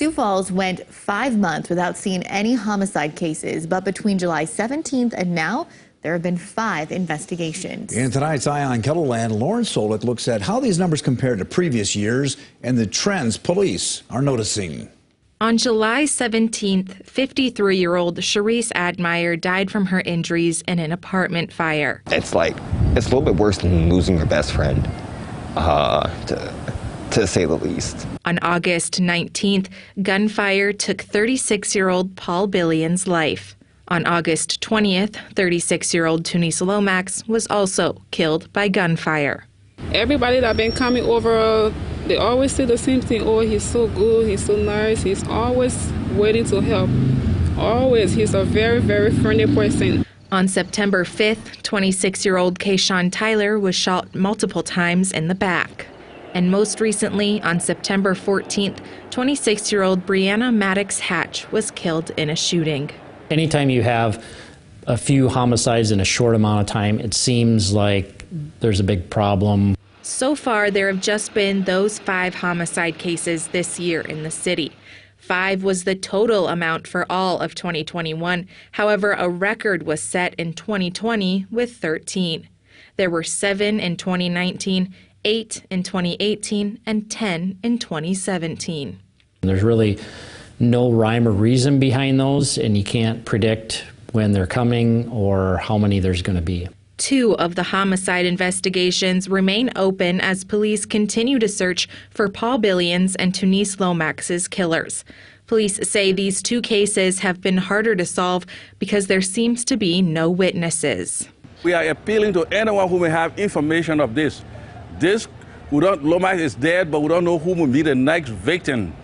Sioux Falls went 5 months without seeing any homicide cases, but between July 17th and now, there have been 5 investigations. In tonight's Eye on Kettleland, Lauren Solich looks at how these numbers compare to previous years and the trends police are noticing. On July 17th, 53-year-old Charisse Admire died from her injuries in an apartment fire. It's a little bit worse than losing your best friend, to say the least. On August 19th, gunfire took 36-year-old Paul Billions' life. On August 20th, 36-year-old Tunice Lomax was also killed by gunfire. Everybody that been coming over, they always say the same thing. Oh, he's so good, he's so nice, he's always waiting to help. Always. He's a very, very friendly person. On September 5th, 26-year-old Kayshawn Tyler was shot multiple times in the back. And most recently, on September 14th, 26-year-old Brianna Maddox Hatch was killed in a shooting. Anytime you have a few homicides in a short amount of time, it seems like there's a big problem. So far, there have just been those 5 homicide cases this year in the city. 5 was the total amount for all of 2021. However, a record was set in 2020 with 13. There were 7 in 2019, 8 in 2018, and 10 in 2017. There's really no rhyme or reason behind those, and you can't predict when they're coming or how many there's going to be. 2 of the homicide investigations remain open as police continue to search for Paul Billions and Tunice Lomax's killers. Police say these 2 cases have been harder to solve because there seems to be no witnesses. We are appealing to anyone who may have information of this. Lomax is dead, but we don't know who will be the next victim.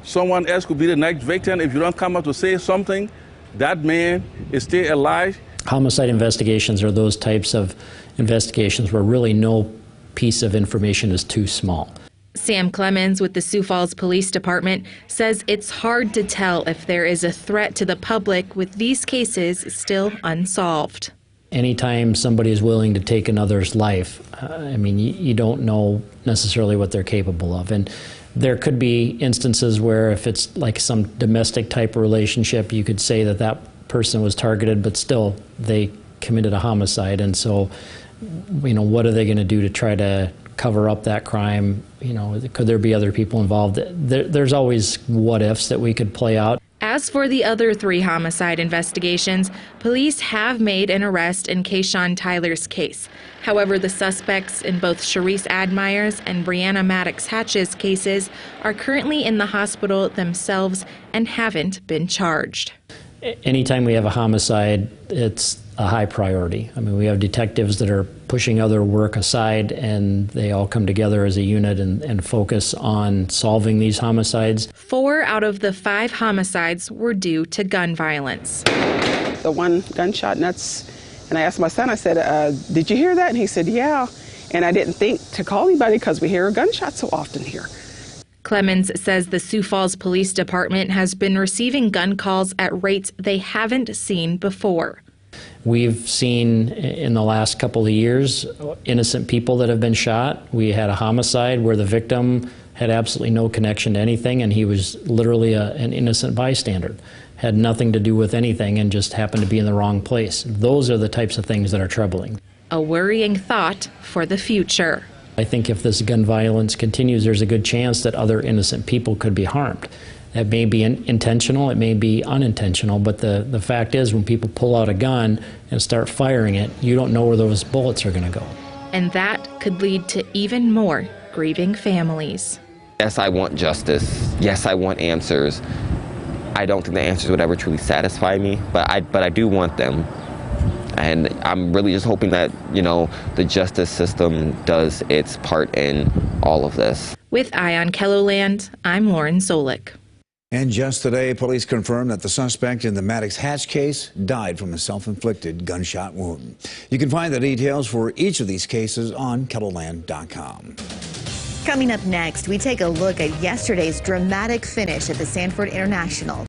Someone else could be the next victim. If you don't come up to say something, that man is still alive. Homicide investigations are those types of investigations where really no piece of information is too small. Sam Clemens with the Sioux Falls Police Department says it's hard to tell if there is a threat to the public with these cases still unsolved. Anytime somebody is willing to take another's life, you don't know necessarily what they're capable of. And there could be instances where if it's like some domestic type of relationship, you could say that that person was targeted, but still they committed a homicide. And so, what are they going to do to try to cover up that crime? Could there be other people involved? There's always what ifs that we could play out. As for the other 3 homicide investigations, police have made an arrest in Kayshawn Tyler's case. However, the suspects in both Charisse Admire's and Brianna Maddox Hatch's cases are currently in the hospital themselves and haven't been charged. Anytime we have a homicide, it's a high priority. We have detectives that are pushing other work aside, and they all come together as a unit and focus on solving these homicides. 4 out of the 5 homicides were due to gun violence. The one gunshot nuts, and I asked my son, I said, did you hear that? And he said, yeah. And I didn't think to call anybody because we hear gunshots so often here. Clemens says the Sioux Falls Police Department has been receiving gun calls at rates they haven't seen before. We've seen in the last couple of years innocent people that have been shot. We had a homicide where the victim had absolutely no connection to anything, and he was literally an innocent bystander. Had nothing to do with anything and just happened to be in the wrong place. Those are the types of things that are troubling. A worrying thought for the future. I think if this gun violence continues, there's a good chance that other innocent people could be harmed. That may be intentional, it may be unintentional, but the fact is when people pull out a gun and start firing it, you don't know where those bullets are going to go. And that could lead to even more grieving families. Yes, I want justice. Yes, I want answers. I don't think the answers would ever truly satisfy me, but I do want them. And I'm really just hoping that, the justice system does its part in all of this. With Eye on Kettleland, I'm Lauren Solich. And just today, police confirmed that the suspect in the Maddox Hatch case died from a self-inflicted gunshot wound. You can find the details for each of these cases on kettleland.com. Coming up next, we take a look at yesterday's dramatic finish at the Sanford International.